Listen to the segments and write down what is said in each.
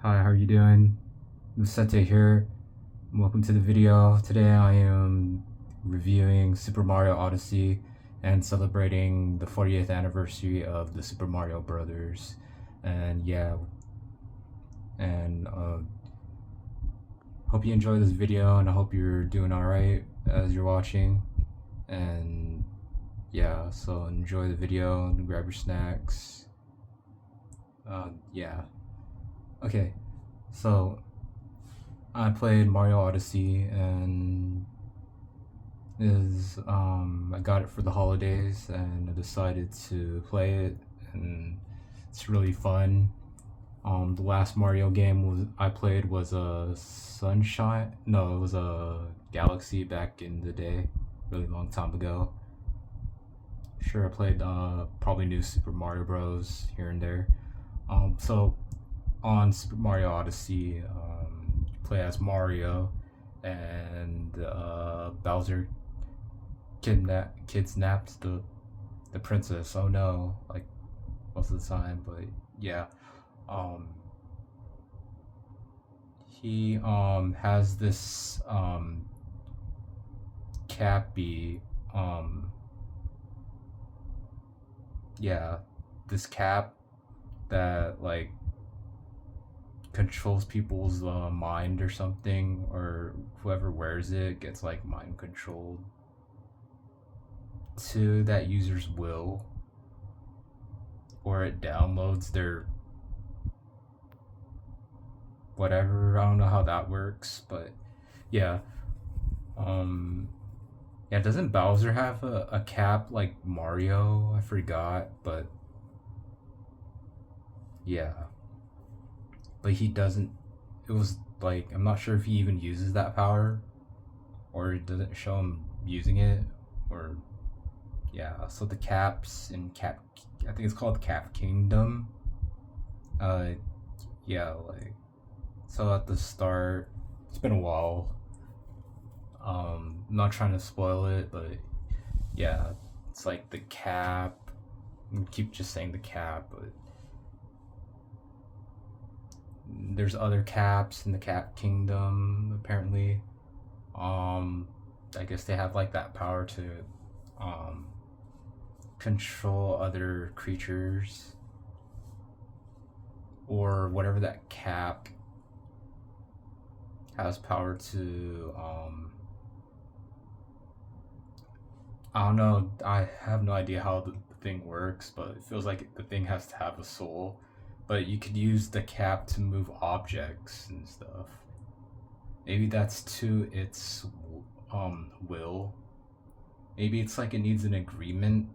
Hi, how are you doing? Lucete here. Welcome to the video. Today I am reviewing Super Mario Odyssey and celebrating the 40th anniversary of the Super Mario Brothers. And yeah, and hope you enjoy this video, and I hope you're doing alright as you're watching. And yeah, so enjoy the video and grab your snacks. Yeah. Okay, so I played Mario Odyssey and I got it for the holidays and I decided to play it, and it's really fun. The last Mario game I played was a Sunshine. No, it was a Galaxy back in the day, really long time ago. Sure, I played probably New Super Mario Bros. Here and there. So on Super Mario Odyssey, you play as Mario, and Bowser kidnapped the princess. Oh no, like most of the time, but yeah. Um, he has this cappy yeah, this cap that like controls people's mind or something, or whoever wears it gets like mind controlled to that user's will, or it downloads their whatever. I don't know how that works, but yeah. Um, yeah, doesn't Bowser have a cap like Mario? I forgot, but yeah. But he doesn't. It was like, I'm not sure if he even uses that power, or it doesn't show him using it, or yeah. So the caps in Cap, I think it's called Cap Kingdom. Uh, yeah, like, so at the start, it's been a while. I'm not trying to spoil it, but yeah, it's like the cap. I keep just saying the cap, but there's other caps in the Cap Kingdom apparently. Um, I guess they have like that power to um control other creatures, or whatever that cap has power to. I don't know. I have no idea how the thing works, but it feels like the thing has to have a soul. But you could use the cap to move objects and stuff. Maybe that's to its will. Maybe it's like it needs an agreement.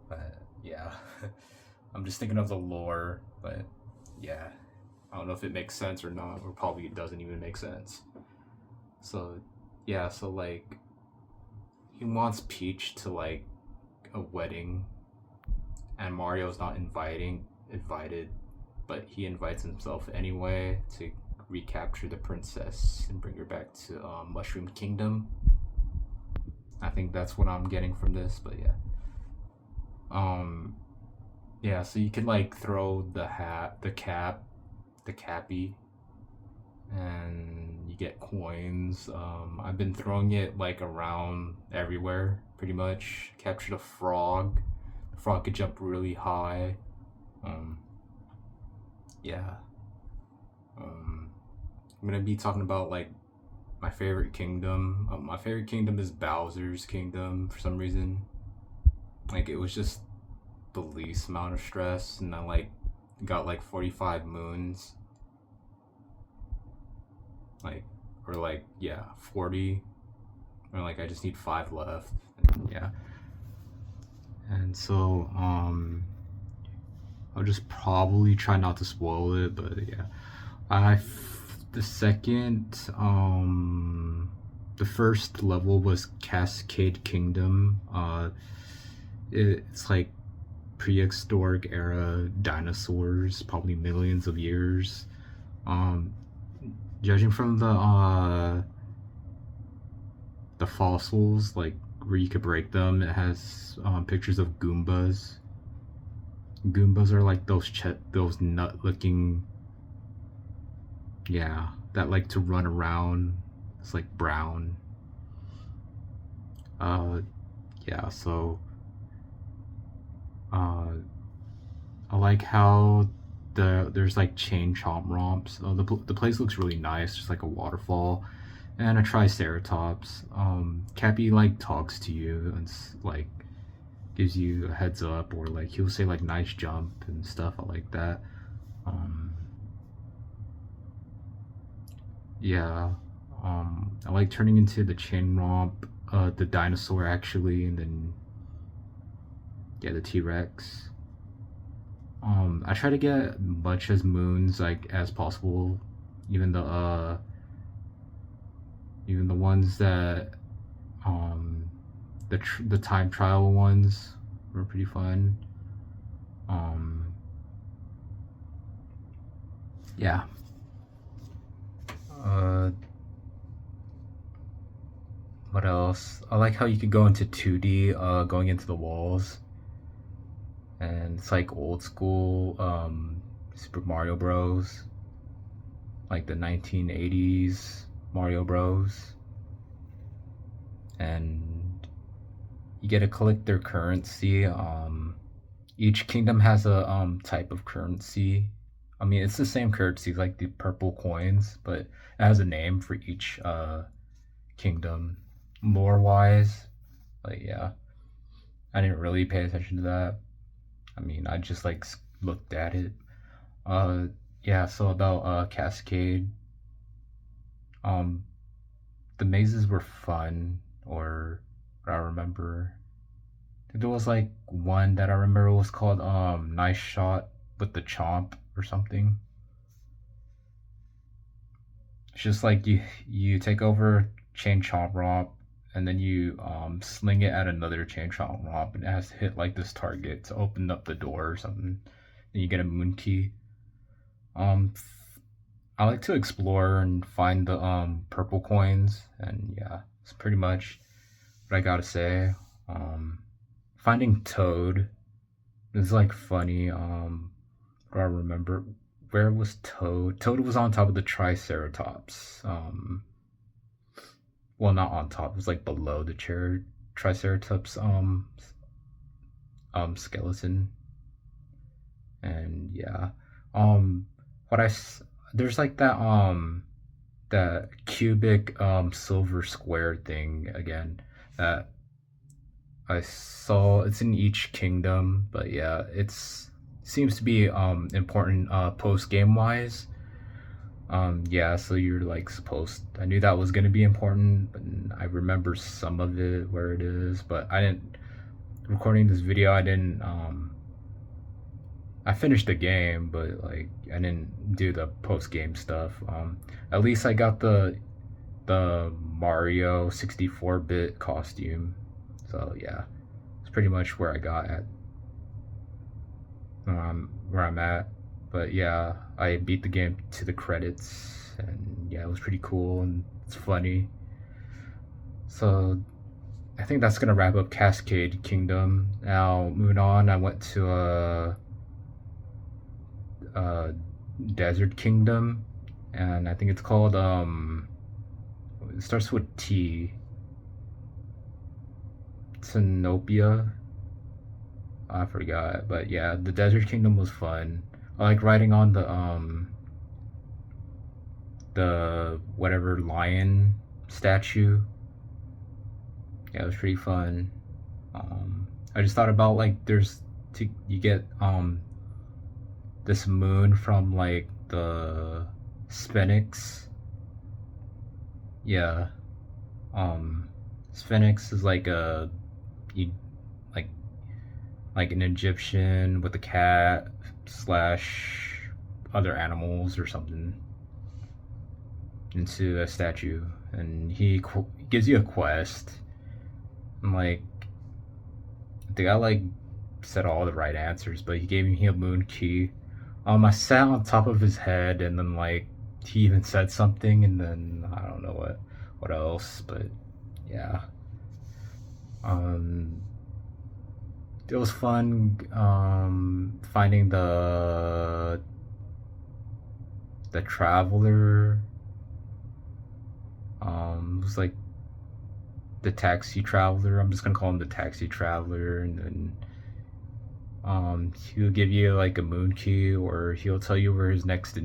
But yeah, I'm just thinking of the lore. But yeah, I don't know if it makes sense or not, or probably it doesn't even make sense. So yeah, so like he wants Peach to like a wedding, and Mario's not invited, but he invites himself anyway to recapture the princess and bring her back to Mushroom Kingdom. I think that's what I'm getting from this, but yeah. Um, yeah, so you can like throw the hat, the cappy, and you get coins. I've been throwing it like around everywhere, pretty much. Captured a frog. The frog could jump really high. Um, yeah. I'm gonna be talking about like my favorite kingdom. My favorite kingdom is Bowser's Kingdom for some reason. Like it was just the least amount of stress, and I like got like 45 moons, like, or like, yeah, 40, or like I just need 5 left. And yeah, and so I'll just probably try not to spoil it, but yeah. The second the first level was Cascade Kingdom. It's like prehistoric era dinosaurs, probably millions of years. Um, Judging from the fossils, like where you could break them, it has pictures of Goombas. Goombas are like those nut-looking Yeah, that like to run around. It's like brown. Uh, yeah. So, uh, I like how there's like chain chomp romps. The place looks really nice, just like a waterfall and a triceratops. Cappy like talks to you and like gives you a heads up, or like he'll say like nice jump and stuff. I like that. Um, yeah. I like turning into the chain romp, the dinosaur actually, and then yeah, the T Rex. I try to get much as moons like as possible, even the uh, even the ones that um, the time trial ones were pretty fun. Um, yeah. Uh, what else? I like how you could go into 2D, going into the walls, and it's like old school Super Mario Bros. Like the 1980s Mario Bros. And you get to collect their currency. Each kingdom has a type of currency. I mean, it's the same currency, like the purple coins, but it has a name for each kingdom. Lore wise, like yeah, I didn't really pay attention to that. I mean, I just like looked at it. Uh, yeah. So about Cascade, um, the mazes were fun, or what I remember. There was like one that I remember was called Nice Shot with the Chomp or something. It's just like you take over Chain Chomp Romp and then you sling it at another Chain Chomp Romp and it has to hit like this target to open up the door or something. Then you get a moon key. Um I like to explore and find the purple coins, and yeah, it's pretty much what I gotta say. Um Finding Toad is like funny. I remember, where was Toad? Toad was on top of the Triceratops. Well, not on top. It was like below the Triceratops skeleton. And yeah, um, what there's like that cubic silver square thing again that I saw. It's in each kingdom, but yeah, it's seems to be important post game wise. Yeah, so you're like supposed. I knew that was gonna be important, but I remember some of it where it is, but I didn't. Recording this video, I didn't. I finished the game, but like I didn't do the post game stuff. At least I got the Mario 64-bit costume, so yeah, it's pretty much where I got at. Where I'm at. But yeah, I beat the game to the credits, and yeah, it was pretty cool and it's funny. So I think that's gonna wrap up Cascade Kingdom. Now moving on, I went to a Desert Kingdom, and I think it's called It starts with T. Tenopia. I forgot, but yeah, the Desert Kingdom was fun. I like riding on the whatever lion statue. Yeah, it was pretty fun. I just thought about like you get this moon from like the Sphinx. Yeah, um, Sphinx is like a you like like an Egyptian with a cat slash other animals or something into a statue, and he gives you a quest. And like the guy like said all the right answers, but he gave me a moon key. I sat on top of his head, and then like he even said something, and then I don't know what else, but yeah. Um, it was fun finding the Traveler. It was like the Taxi Traveler. I'm just gonna call him the Taxi Traveler, and then he'll give you like a moon key, or he'll tell you where his next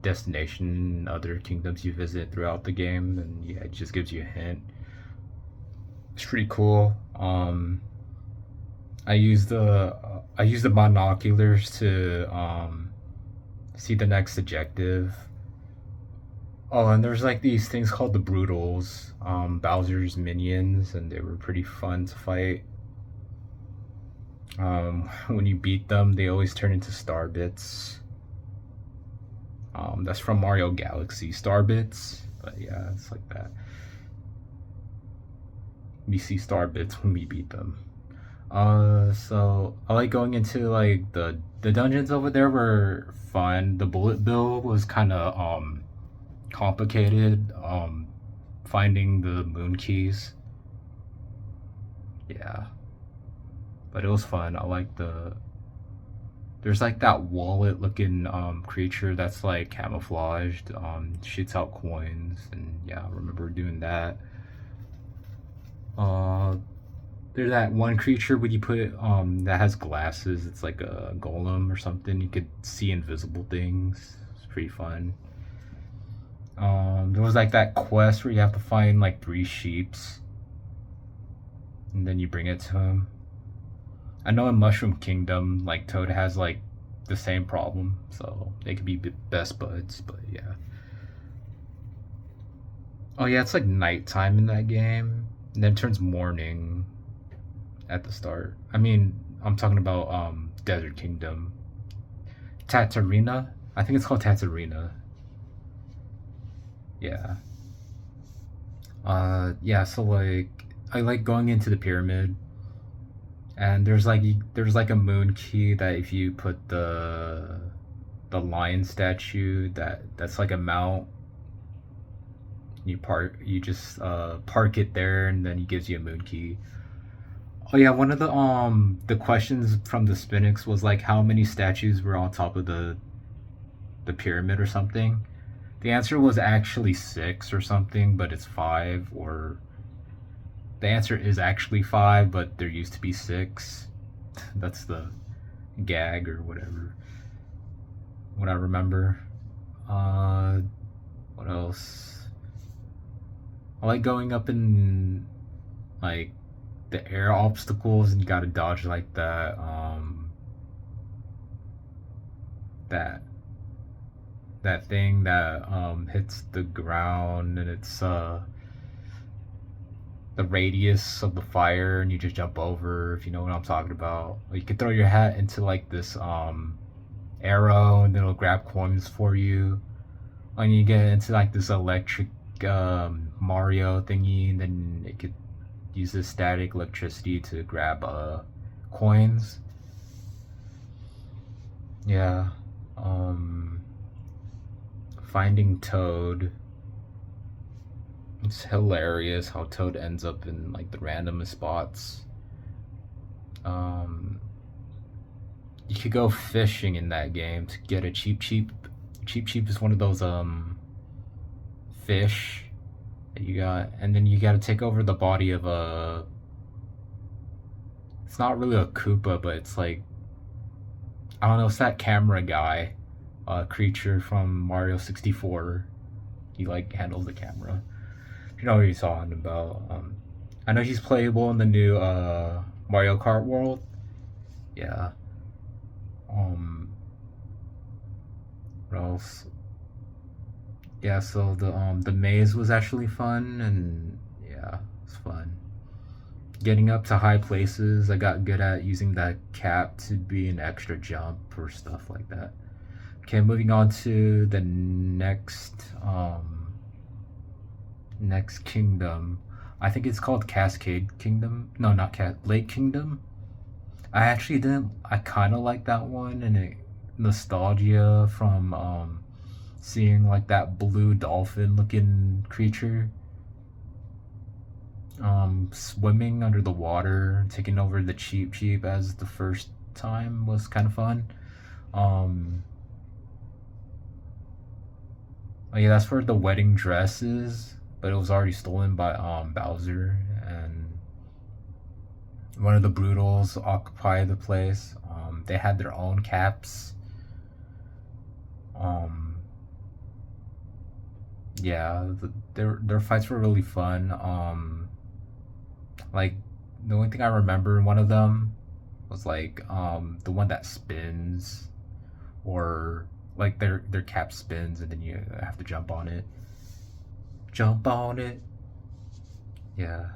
destination in other kingdoms you visit throughout the game, and yeah, it just gives you a hint. It's pretty cool. I use the binoculars to see the next objective. Oh, and there's like these things called the Brutals, Bowser's minions, and they were pretty fun to fight. When you beat them, they always turn into star bits. That's from Mario Galaxy, star bits. But yeah, it's like that. We see star bits when we beat them. So I like going into like the dungeons over there were fun. The bullet bill was kind of complicated. Finding the moon keys. Yeah, but it was fun. I like there's like that wallet looking creature that's like camouflaged, shoots out coins, and yeah, I remember doing that. There's that one creature when you put it that has glasses, it's like a golem or something, you could see invisible things. It's pretty fun. There was like that quest where you have to find like 3 sheeps and then you bring it to him. I know in Mushroom Kingdom, like Toad has like the same problem, so they could be best buds. But yeah. Oh yeah, it's like nighttime in that game, and then it turns morning at the start. I mean, I'm talking about Desert Kingdom, Tatarina. I think it's called Tatarina. Yeah. Yeah. So like, I like going into the pyramid, and there's like a moon key that if you put the lion statue that's like a mount, you just park it there, and then he gives you a moon key. Oh yeah, one of the questions from the Spinix was like how many statues were on top of the pyramid or something. The answer was actually 6 or something, but it's 5, or the answer is actually 5, but there used to be 6. That's the gag or whatever. What I remember. What else? I like going up in like the air obstacles, and you gotta dodge like that that thing that hits the ground, and it's the radius of the fire, and you just jump over, if you know what I'm talking about. Or you can throw your hat into like this arrow, and it'll grab coins for you. And you get into like this electric Mario thingy, and then it could use this static electricity to grab coins. Yeah. Finding Toad. It's hilarious how Toad ends up in like the randomest spots. You could go fishing in that game to get a cheap cheap. Cheap cheap is one of those fish that you got, and then you got to take over the body of a. It's not really a Koopa, but it's like, I don't know. It's that camera guy, creature from Mario 64. He like handles the camera. You know what he's talking about. I know he's playable in the new Mario Kart world. Yeah. What else? Yeah, so the maze was actually fun, and yeah, it's fun. Getting up to high places, I got good at using that cap to be an extra jump or stuff like that. Okay, moving on to the next kingdom. I think it's called Cascade Kingdom. No, not Lake Kingdom. I actually didn't. I kind of like that one, and it nostalgia from seeing like that blue dolphin looking creature swimming under the water, taking over the Cheep Cheep as the first time was kind of fun. um Oh yeah, that's where the wedding dress is, but it was already stolen by Bowser, and one of the Brutals occupied the place. They had their own caps. Um, yeah, their fights were really fun. Like the only thing I remember in one of them was like the one that spins, or like their cap spins and then you have to jump on it. Jump on it. Yeah.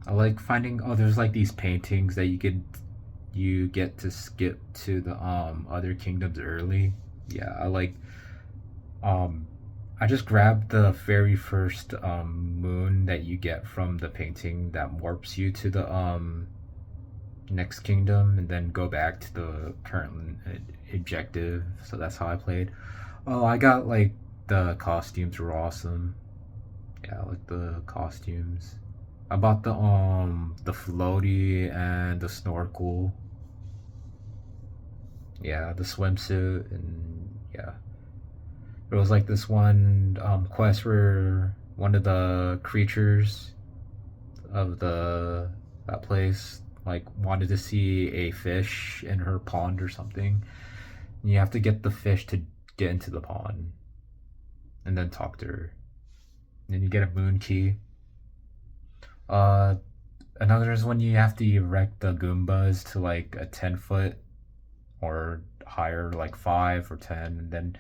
I like finding, oh, there's like these paintings that you get to skip to the other kingdoms early. Yeah, um I just grabbed the very first moon that you get from the painting that warps you to the next kingdom, and then go back to the current objective. So that's how I played. Oh, I got like the costumes were awesome. Yeah, I like the costumes. I bought the floaty and the snorkel. Yeah, the swimsuit, and yeah. There was like this one quest where one of the creatures of the that place like wanted to see a fish in her pond or something. And you have to get the fish to get into the pond and then talk to her. And then you get a moon key. Uh, Another is when you have to erect the Goombas to like a 10 foot or higher, like 5 or 10, and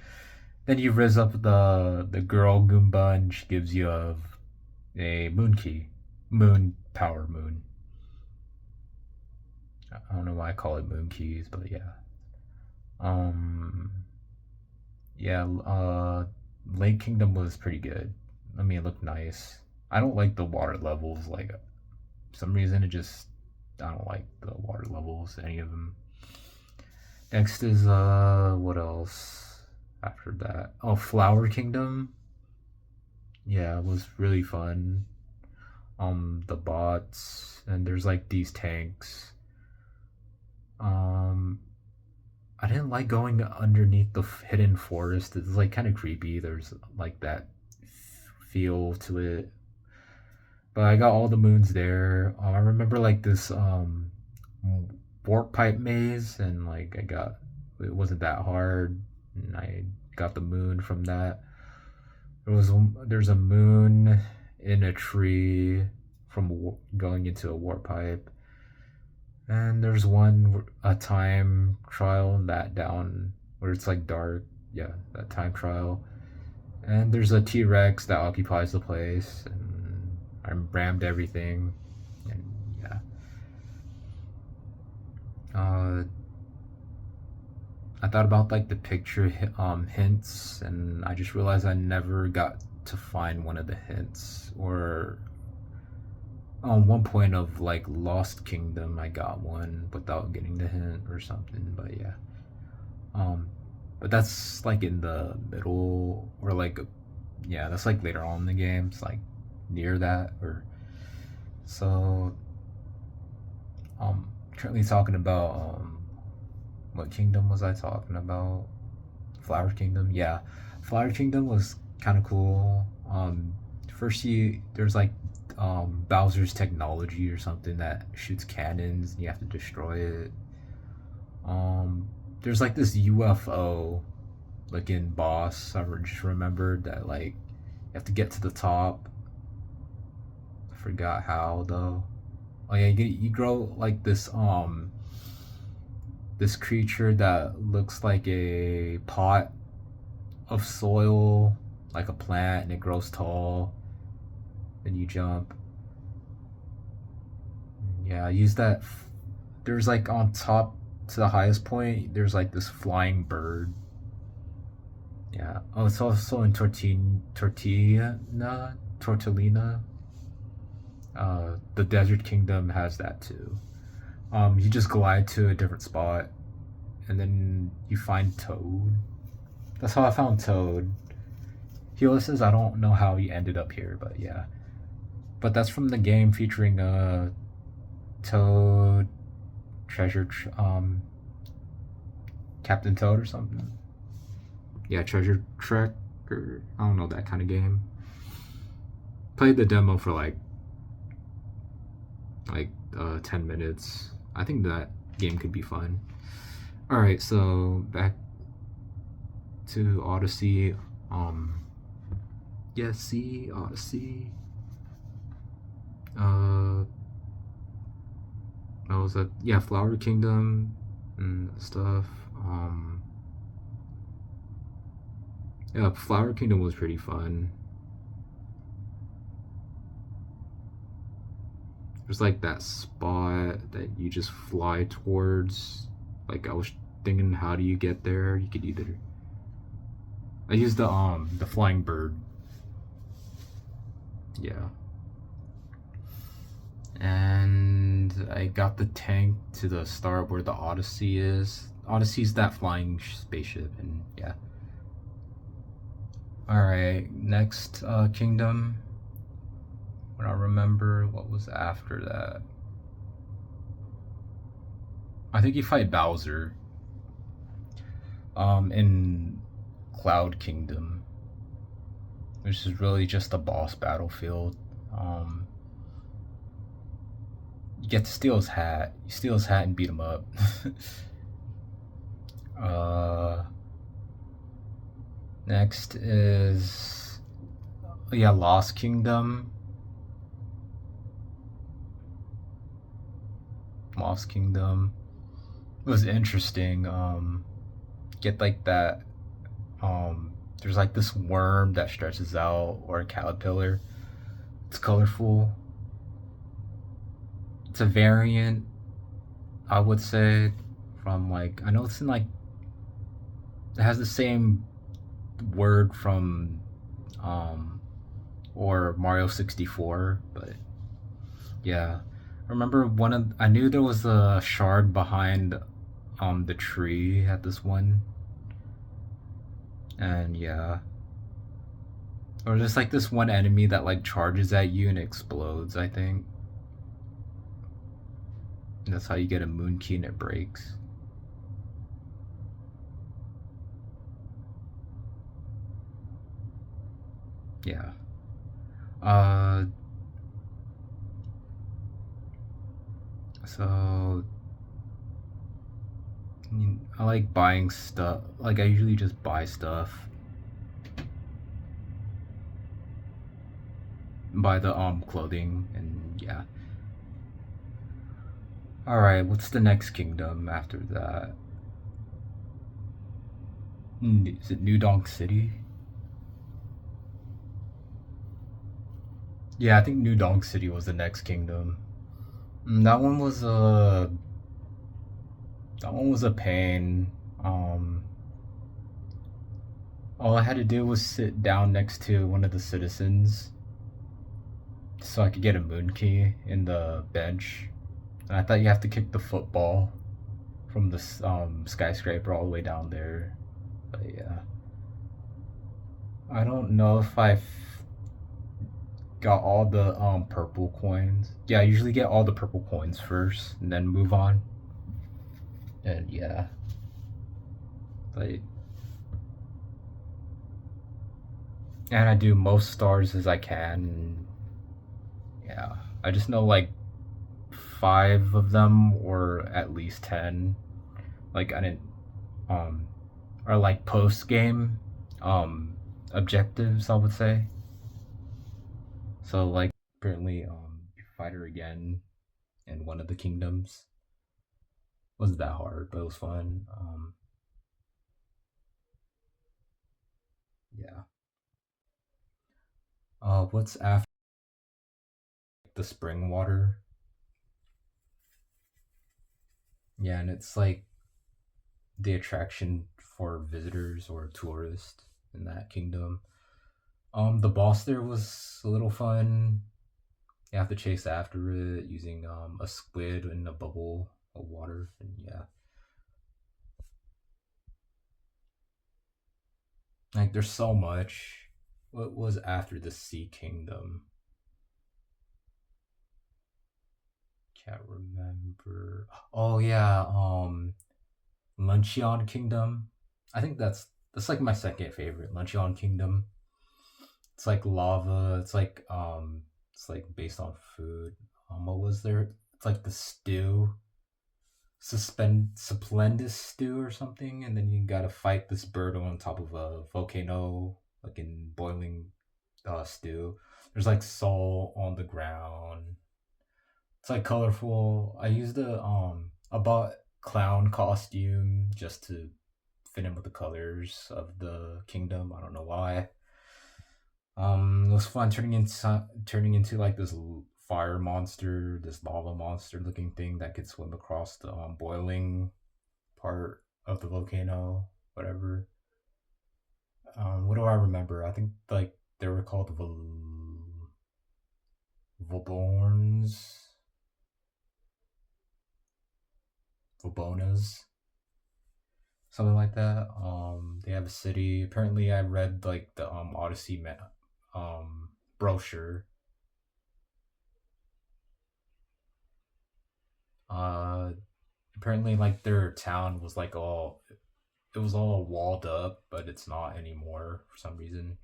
then you raise up the girl Goomba, and she gives you a moon key, moon power moon. I don't know why I call it moon keys, but yeah. Um, yeah. Lake Kingdom was pretty good. I mean, it looked nice. I don't like the water levels. Like, for some reason, I don't like the water levels. Any of them. Next is what else? After that, oh, Flower Kingdom. Yeah, it was really fun. The bots, and there's like these tanks. Um, I didn't like going underneath the hidden forest. It's like kind of creepy. There's like that feel to it. But I got all the moons there. I remember like this warp pipe maze, and like it wasn't that hard, and I got the moon from that. There's a moon in a tree from going into a warp pipe, and there's a time trial in that down where it's like dark. Yeah, that time trial. And there's a T Rex that occupies the place, and I rammed everything, and yeah. Uh, I thought about like the picture hints, and I just realized I never got to find one of the hints. Or on one point of like Lost Kingdom, I got one without getting the hint or something. But yeah, um, but that's like in the middle, or like, yeah, that's like later on in the game. It's like near that, or so. Currently talking about what kingdom was I talking about? Flower Kingdom. Yeah, Flower Kingdom was kind of cool. First there's like Bowser's technology or something that shoots cannons, and you have to destroy it. There's like this UFO looking boss. I just remembered that like you have to get to the top. I forgot how though. Oh yeah, you grow like this creature that looks like a pot of soil, like a plant, and it grows tall. Then you jump. Yeah, I use that. There's like on top to the highest point. There's like this flying bird. Yeah. Oh, it's also in Tortellina. The Desert Kingdom has that too. You just glide to a different spot, and then you find Toad. That's how I found Toad. He always says I don't know how he ended up here, but yeah. But that's from the game featuring Toad, Treasure, Captain Toad or something. Yeah, Treasure Trek, or I don't know, that kind of game. Played the demo for like 10 minutes. I think that game could be fun. All right, so back to Odyssey. Um, yeah, see Odyssey. Uh, what was that? Yeah, Flower Kingdom and stuff. Yeah, Flower Kingdom was pretty fun. There's like that spot that you just fly towards. Like I was thinking, how do you get there? You could either I used the flying bird. Yeah. And I got the tank to the start where the Odyssey is. Odyssey's that flying spaceship, and yeah. All right, next kingdom. I don't remember what was after that. I think you fight Bowser. In Cloud Kingdom, which is really just a boss battlefield. Um, you get to steal his hat. You steal his hat and beat him up. uh, Next is yeah, Lost Kingdom. Lost Kingdom. It was interesting. Get like that. There's like this worm that stretches out, or a caterpillar. It's colorful. It's a variant, I would say, from like I know it's in like it has the same word from um or Mario 64, but yeah. I remember I knew there was a shard behind the tree at this one. And yeah. Or just like this one enemy that like charges at you and explodes, I think. And that's how you get a moon key and it breaks. Yeah. Uh so I like buying stuff. Like I usually just buy stuff. Buy the clothing and yeah. All right, what's the next kingdom after that? Is it New Donk City? Yeah, I think New Donk City was the next kingdom. That one was a pain. Um, all I had to do was sit down next to one of the citizens, so I could get a moon key in the bench. And I thought you have to kick the football from the skyscraper all the way down there. But yeah, I don't know if I got all the purple coins. Yeah, I usually get all the purple coins first and then move on. And yeah, but and I do most stars as I can. Yeah, I just know like five of them or at least 10. Like I didn't um are like post game objectives, I would say. So like currently you fight her again in one of the kingdoms. Wasn't that hard, but it was fun. Yeah. What's after the spring water? Yeah, and it's like the attraction for visitors or tourists in that kingdom. The boss there was a little fun. You have to chase after it using a squid in a bubble of water, and yeah, like there's so much. What was after the Sea Kingdom? Can't remember. Oh yeah, Luncheon Kingdom. I think that's That's like my second favorite, Luncheon Kingdom. It's like lava. It's like based on food. What was there? It's like the stew, splendid stew or something, and then you gotta fight this bird on top of a volcano, like in boiling stew. There's like salt on the ground. It's like colorful. I bought clown costume just to fit in with the colors of the kingdom. I don't know why. It was fun turning into like this fire monster, this lava monster looking thing that could swim across the boiling part of the volcano, whatever. What do I remember? I think like they were called Volborns, Volbonas, something like that. They have a city. Apparently, I read like the Odyssey brochure. Uh, Apparently, like their town was like all it was all walled up, but it's not anymore for some reason.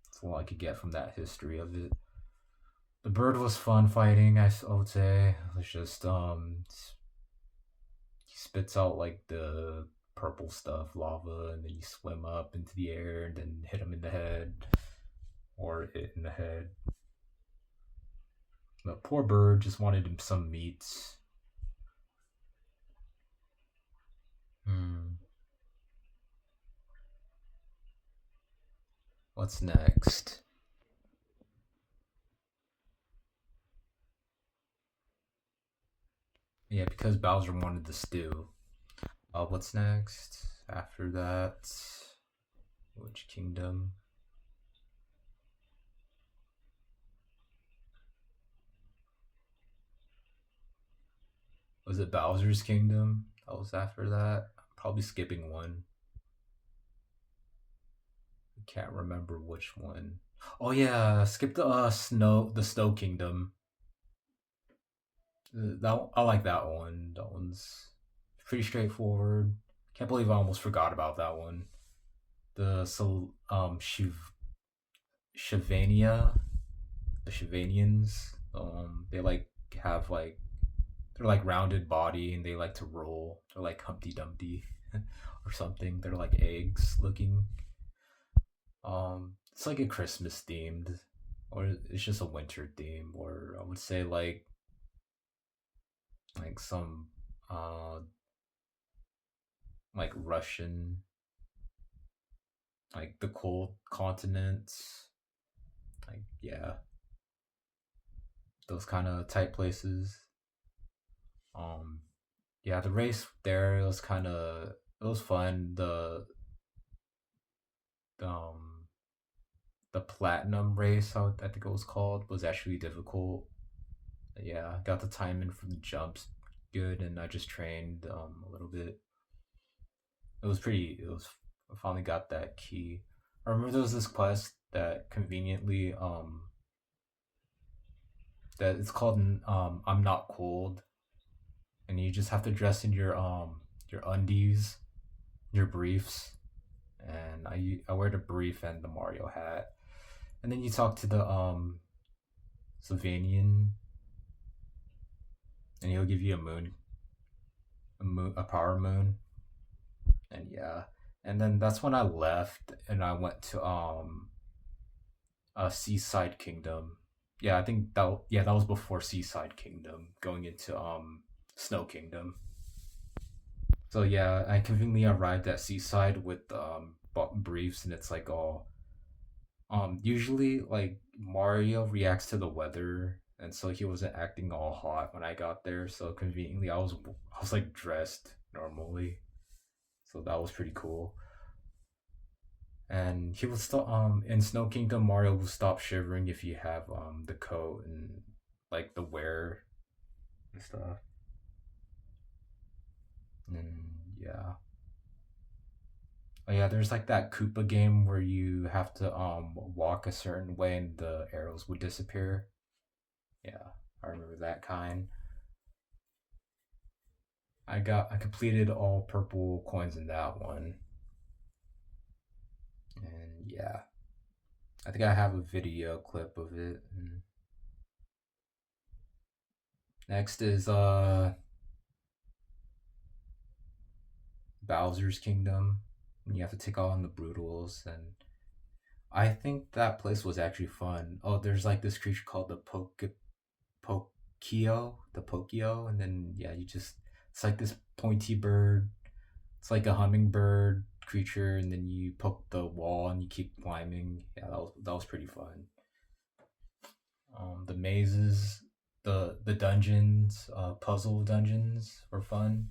That's all I could get from that history of it. The bird was fun fighting. I would say it was just he spits out like the purple stuff, lava, and then you swim up into the air and then hit him in the head or hit in the head. The poor bird just wanted him some meat. Hmm. What's next? Yeah, because Bowser wanted the stew. What's next? After that, which kingdom? Was it Bowser's Kingdom? That was after that. Probably skipping one. I can't remember which one. Oh yeah, skip the Snow Kingdom. I like that one. That one's pretty straightforward. Can't believe I almost forgot about that one. Shivania, the Shivanians. They like have like they're like rounded body and they like to roll. They're like Humpty Dumpty or something. They're like eggs looking. It's like a Christmas themed, or it's just a winter theme, or I would say like some uh like Russian, like the cold continents, like yeah, those kind of tight places. Um, yeah, the race there it was fun. Um the platinum race I think it was called was actually difficult. Yeah, got the timing for the jumps good, and I just trained a little bit. It was pretty. It was. I finally got that key. I remember there was this quest that conveniently that it's called I'm not cold, and you just have to dress in your undies, your briefs, and I wear the brief and the Mario hat, and then you talk to the Sylvanian, and he'll give you a power moon, and yeah, and then that's when I left and I went to Seaside Kingdom. Yeah, I think that was before Seaside Kingdom, going into Snow Kingdom. So yeah, I conveniently arrived at Seaside with briefs, and it's like all usually like Mario reacts to the weather, and so he wasn't acting all hot when I got there. So conveniently, I was like dressed normally, so that was pretty cool. And he will stop in Snow Kingdom. Mario will stop shivering if you have the coat and like the wear and stuff. And yeah, oh yeah, there's like that Koopa game where you have to walk a certain way and the arrows would disappear. Yeah, I remember that kind. I completed all purple coins in that one. yeah, I think I have a video clip of it. Next is Bowser's Kingdom. You have to take on the Brutals, and I think that place was actually fun. Oh, there's like this creature called the Pokio, and then yeah, you just it's like this pointy bird. It's like a hummingbird creature, and then you poke the wall and you keep climbing. Yeah, that was pretty fun. The mazes, the dungeons, puzzle dungeons were fun.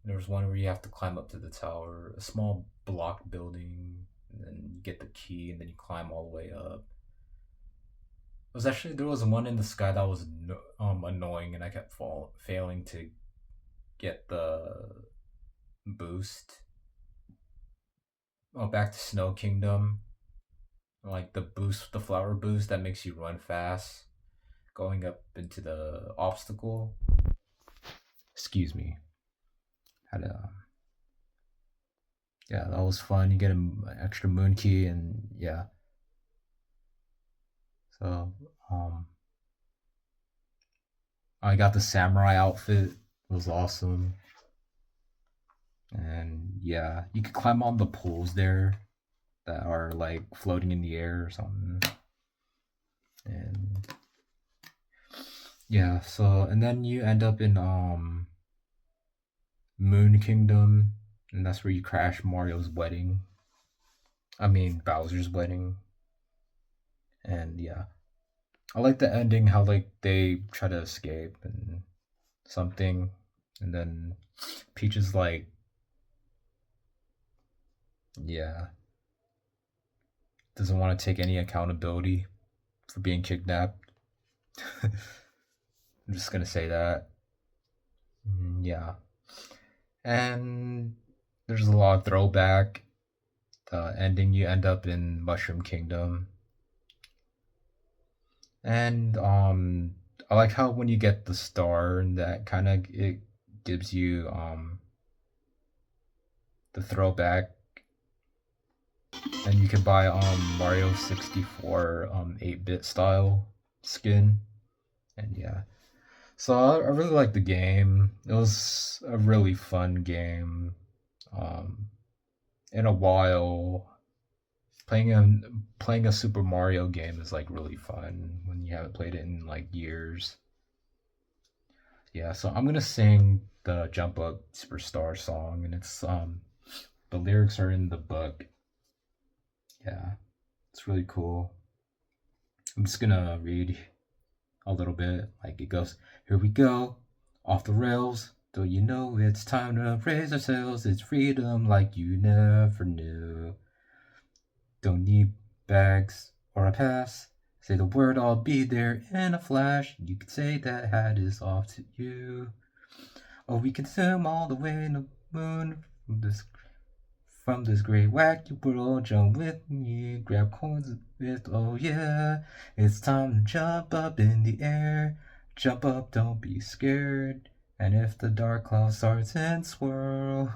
There's one where you have to climb up to the tower, a small block building, and then you get the key, and then you climb all the way up. There was one in the sky that was annoying, and I kept failing to get the boost. Oh, back to Snow Kingdom, like the flower boost that makes you run fast, going up into the obstacle. Excuse me. Had a Yeah, that was fun. You get an extra moon key, and yeah. So I got the samurai outfit. It was awesome. And yeah, you could climb on the poles there that are like floating in the air or something. And yeah, so and then you end up in Moon Kingdom, and that's where you crash Mario's wedding. I mean Bowser's wedding. And yeah. I like the ending how like they try to escape and something, and then Peach is like, yeah, doesn't want to take any accountability for being kidnapped. I'm just gonna say that. Yeah, and there's a lot of throwback. The ending, you end up in Mushroom Kingdom, and I like how when you get the star, and that kind of it gives you the throwback, and you can buy Mario 64 8-bit style skin, and yeah. So I really like the game. It was a really fun game. Um, in a while, playing a Super Mario game is like really fun when you haven't played it in like years. Yeah, so I'm gonna sing the Jump Up Superstar song, and it's the lyrics are in the book. Yeah, it's really cool. I'm just gonna read a little bit. Like it goes, here we go, off the rails. Don't you know it's time to raise our sails? It's freedom like you never knew. Don't need bags or a pass. Say the word, I'll be there in a flash. You could say that hat is off to you. Or we can zoom all the way in the moon from this great wacky world. Jump with me, grab coins with, oh yeah. It's time to jump up in the air. Jump up, don't be scared. And if the dark cloud starts and swirl.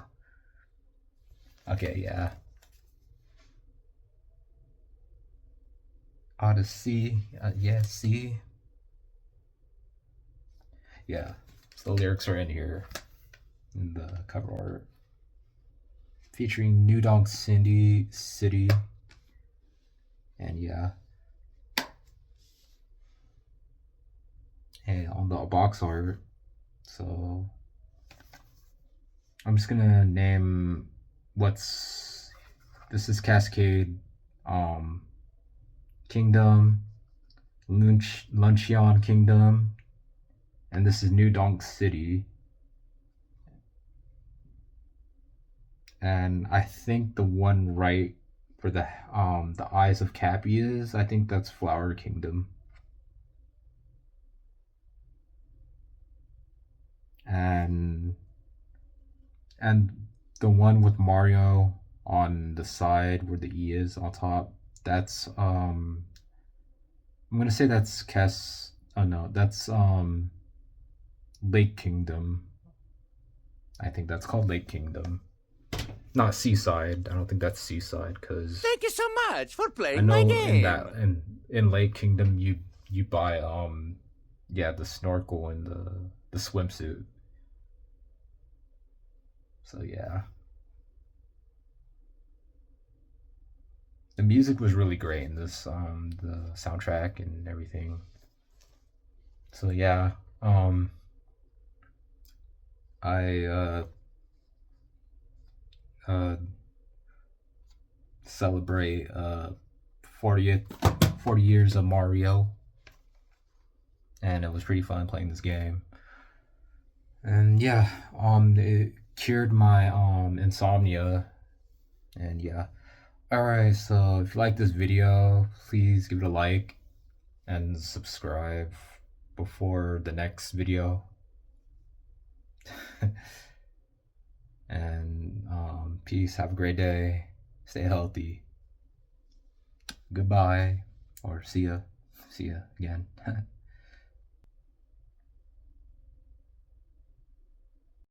Okay, yeah. Odyssey, yeah, see? Yeah. So the lyrics are in here in the cover art. Featuring New Donk City. And yeah. And on the box art, so I'm just gonna name this is Cascade, Kingdom, Luncheon Kingdom, and this is New Donk City. And I think the one right for the Eyes of Cappy is, I think that's Flower Kingdom. And the one with Mario on the side where the E is on top, that's I'm gonna say that's oh no, that's Lake Kingdom. I think that's called Lake Kingdom. not Seaside. I don't think that's Seaside because Thank you so much for I playing my know in game. that in Lake Kingdom you buy yeah, the snorkel and the swimsuit. So yeah, the music was really great in this the soundtrack and everything. So yeah, um I uh celebrate 40th 40 years of Mario, and it was pretty fun playing this game. And yeah, it cured my insomnia. And yeah, all right, so if you like this video, please give it a like and subscribe before the next video. And peace, have a great day, stay healthy, goodbye, or see ya again.